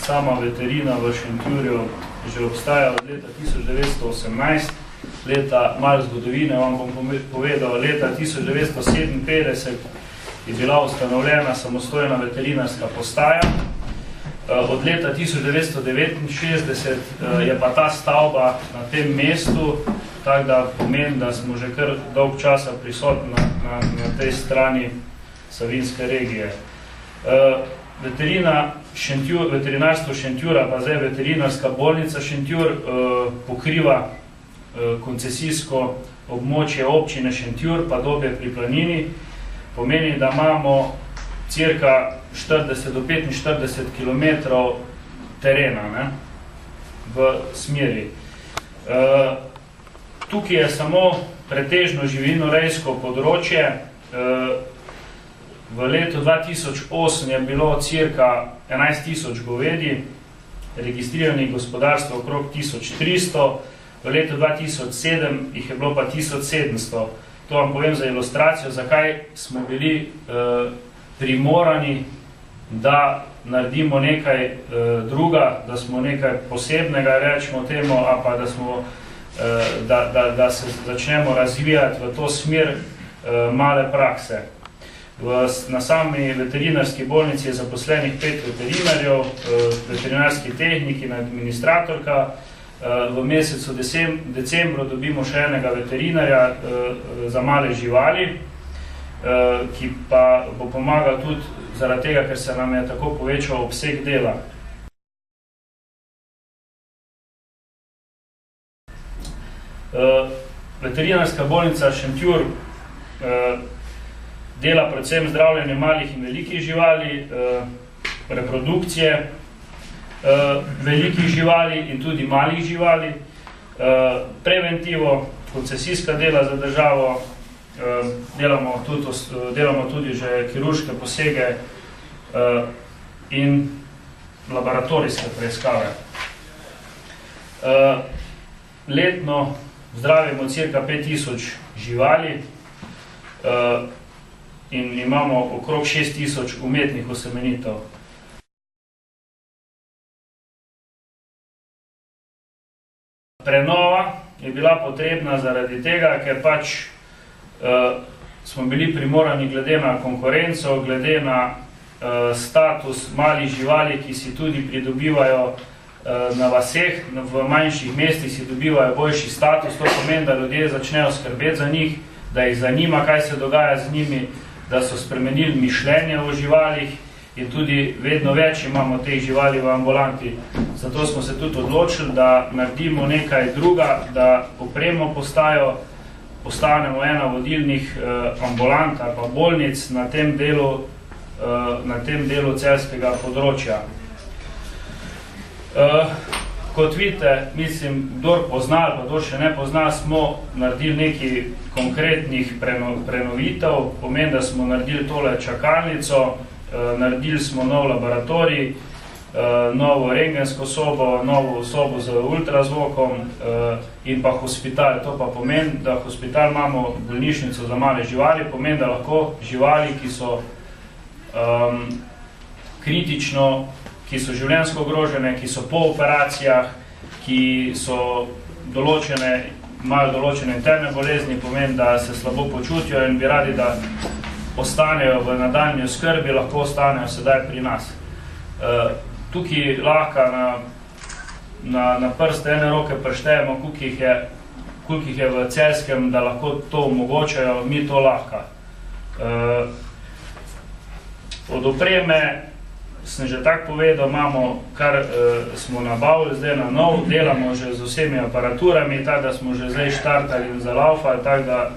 sama veterina v Šentjurju že obstaja od leta 1918, leta malo zgodovine vam bom povedal, leta 1957 je bila ustanovljena samostojna veterinarska postaja. Od leta 1969 je pa ta stavba na tem mestu, tako da pomeni, da smo že kar dolg časa prisotni na tej strani Savinjske regije. Veterinarstvo Šentjura, pa zdaj veterinarska bolnica Šentjur, pokriva koncesijsko območje občine Šentjur, pa Dobje pri Planini. Pomeni, da imamo cirka 40 do 45 km terena v smeri. Tukaj je samo pretežno živinorejsko področje. V letu 2008 je bilo cirka 11 tisoč govedi, registriranih gospodarstvo okrog 1300, v letu 2007 jih je bilo pa 1700. To vam povem za ilustracijo, zakaj smo bili primorani, da naredimo nekaj druga, da smo nekaj posebnega, rečemo temu, a pa da se začnemo razvijati v to smer male prakse. Na sami veterinarski bolnici je zaposlenih 5 veterinarjev, veterinarski tehniki in administratorka. V mesecu decembru dobimo še enega veterinarja za male živali, ki pa bo pomagal tudi zaradi tega, ker se nam je tako povečal obseg dela. Veterinarska bolnica Šentjur dela predvsem zdravljenje malih in velikih živali, reprodukcije velikih živali in tudi malih živali, preventivo, koncesijska dela za državo, delamo tudi že kirurške posege in laboratorijske preiskave. Letno zdravimo cirka 5000 živali in imamo okrog 6000 umetnih osemenitev. Prenova je bila potrebna zaradi tega, ker pač smo bili primorani glede na konkurenco, glede na status malih živali, ki si tudi pridobivajo na vaseh, v manjših mestih si dobivajo boljši status. To pomeni, da ljudje začnejo skrbeti za njih, da jih zanima, kaj se dogaja z njimi, da so spremenili mišljenje o živalih in tudi vedno več imamo teh živali v ambulanti. Zato smo se tudi odločili, da naredimo nekaj druga, da opremo postajo, postanemo ena vodilnih ambulant ali pa bolnic na tem delu celjskega področja. Kot vidite, mislim, kdor pozna ali pa kdor še ne pozna, smo naredili nekaj konkretnih prenovitev. Pomeni, da smo naredili tole čakalnico, naredili smo nov laboratorij, novo rentgensko sobo, novo sobo z ultrazvokom in pa hospital. To pa pomeni, da hospital imamo bolnišnico za male živali, pomeni, da lahko živali, ki so kritično, ki so življenjsko ogrožene, ki so po operacijah, ki so imajo določene interne bolezni, pomeni, da se slabo počutijo in bi radi, da ostanejo v nadaljnji oskrbi, lahko ostanejo sedaj pri nas. Tukaj lahko na prste ene roke preštejemo, koliko jih je v Celjskem, da lahko to omogočajo, mi to lahko. Od opreme sem že tako povedal, imamo, kar smo nabavili zdaj na nov, delamo že z vsemi aparaturami, tako da smo že zdaj štartali in zalaufali, tako da